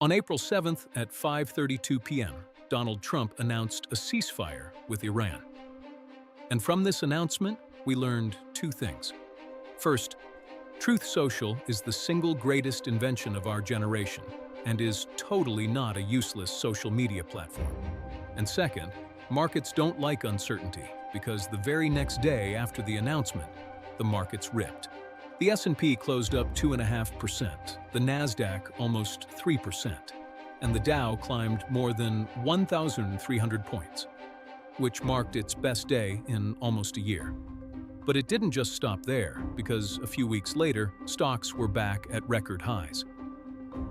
On April 7th at 5:32 p.m., Donald Trump announced a ceasefire with Iran. And from this announcement, we learned two things. First, Truth Social is the single greatest invention of our generation and is totally not a useless social media platform. And second, markets don't like uncertainty because the very next day after the announcement, the markets ripped. The S&P closed up 2.5%, the Nasdaq almost 3%, and the Dow climbed more than 1,300 points, which marked its best day in almost a year. But it didn't just stop there, because a few weeks later, stocks were back at record highs.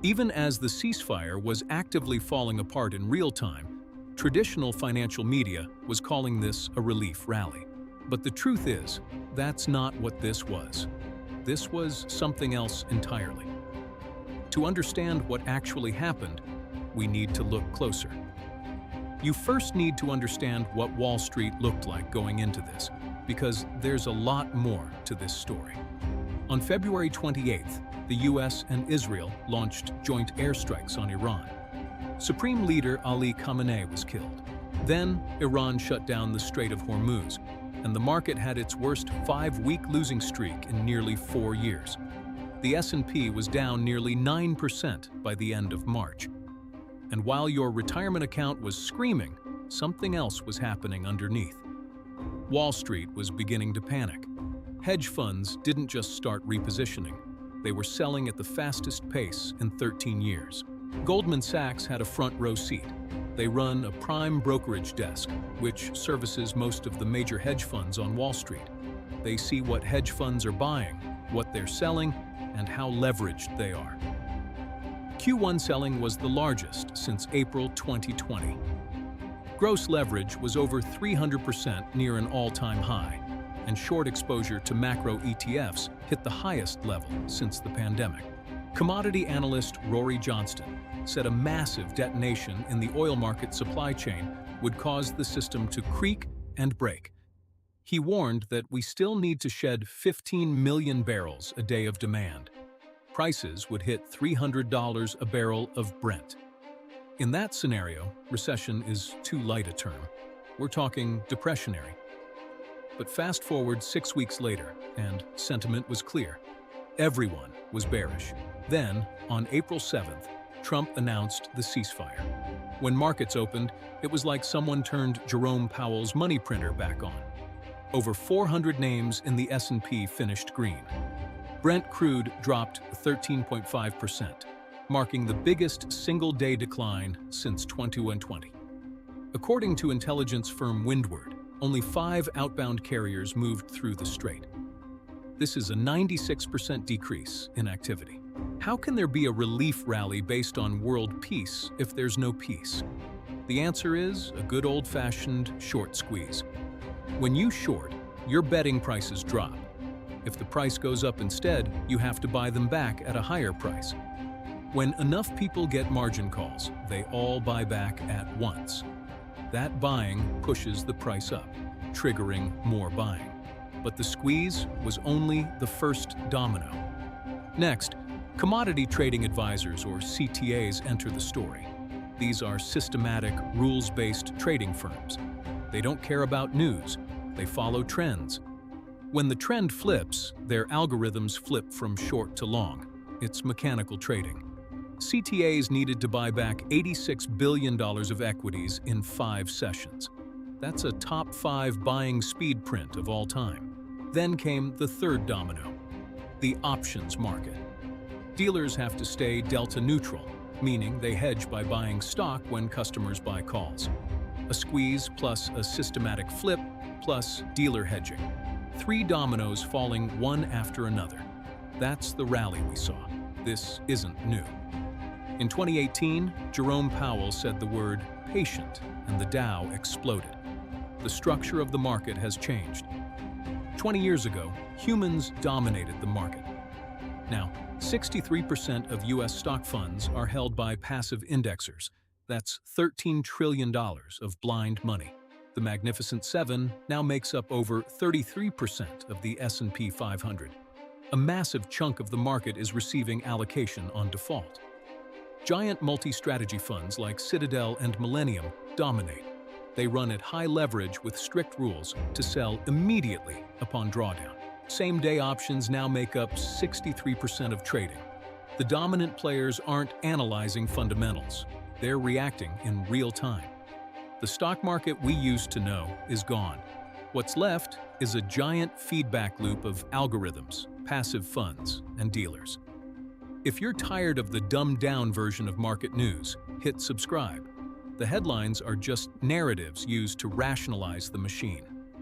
Even as the ceasefire was actively falling apart in real time, traditional financial media was calling this a relief rally. But the truth is, that's not what this was. This was something else entirely. To understand what actually happened, we need to look closer. You first need to understand what Wall Street looked like going into this, because there's a lot more to this story. On February 28th, the US and Israel launched joint airstrikes on Iran. Supreme Leader Ali Khamenei was killed. Then, Iran shut down the Strait of Hormuz, and the market had its worst 5-week losing streak in nearly 4 years. The S&P was down nearly 9% by the end of March. And while your retirement account was screaming, something else was happening underneath. Wall Street was beginning to panic. Hedge funds didn't just start repositioning. They were selling at the fastest pace in 13 years. Goldman Sachs had a front-row seat. They run a prime brokerage desk, which services most of the major hedge funds on Wall Street. They see what hedge funds are buying, what they're selling, and how leveraged they are. Q1 selling was the largest since April 2020. Gross leverage was over 300%, near an all-time high, and short exposure to macro ETFs hit the highest level since the pandemic. Commodity analyst Rory Johnston said a massive detonation in the oil market supply chain would cause the system to creak and break. He warned that we still need to shed 15 million barrels a day of demand. Prices would hit $300 a barrel of Brent. In that scenario, recession is too light a term. We're talking depressionary. But fast forward 6 weeks later, and sentiment was clear. Everyone was bearish. Then, on April 7th, Trump announced the ceasefire. When markets opened, it was like someone turned Jerome Powell's money printer back on. Over 400 names in the S&P finished green. Brent crude dropped 13.5%, marking the biggest single-day decline since 2020. According to intelligence firm Windward, only 5 outbound carriers moved through the strait. This is a 96% decrease in activity. How can there be a relief rally based on world peace if there's no peace? The answer is a good old-fashioned short squeeze. When you short, your betting prices drop. If the price goes up instead, you have to buy them back at a higher price. When enough people get margin calls, they all buy back at once. That buying pushes the price up, triggering more buying. But the squeeze was only the first domino. Next, commodity trading advisors, or CTAs, enter the story. These are systematic, rules-based trading firms. They don't care about news. They follow trends. When the trend flips, their algorithms flip from short to long. It's mechanical trading. CTAs needed to buy back $86 billion of equities in 5 sessions. That's a top 5 buying speed print of all time. Then came the third domino, the options market. Dealers have to stay delta neutral, meaning they hedge by buying stock when customers buy calls. A squeeze plus a systematic flip plus dealer hedging. 3 dominoes falling one after another. That's the rally we saw. This isn't new. In 2018, Jerome Powell said the word patient, and the Dow exploded. The structure of the market has changed. 20 years ago, humans dominated the market. Now, 63% of US stock funds are held by passive indexers. That's $13 trillion of blind money. The Magnificent Seven now makes up over 33% of the S&P 500. A massive chunk of the market is receiving allocation on default. Giant multi-strategy funds like Citadel and Millennium dominate. They run at high leverage with strict rules to sell immediately upon drawdown. Same-day options now make up 63% of trading. The dominant players aren't analyzing fundamentals. They're reacting in real time. The stock market we used to know is gone. What's left is a giant feedback loop of algorithms, passive funds, and dealers. If you're tired of the dumbed-down version of market news, hit subscribe. The headlines are just narratives used to rationalize the machine.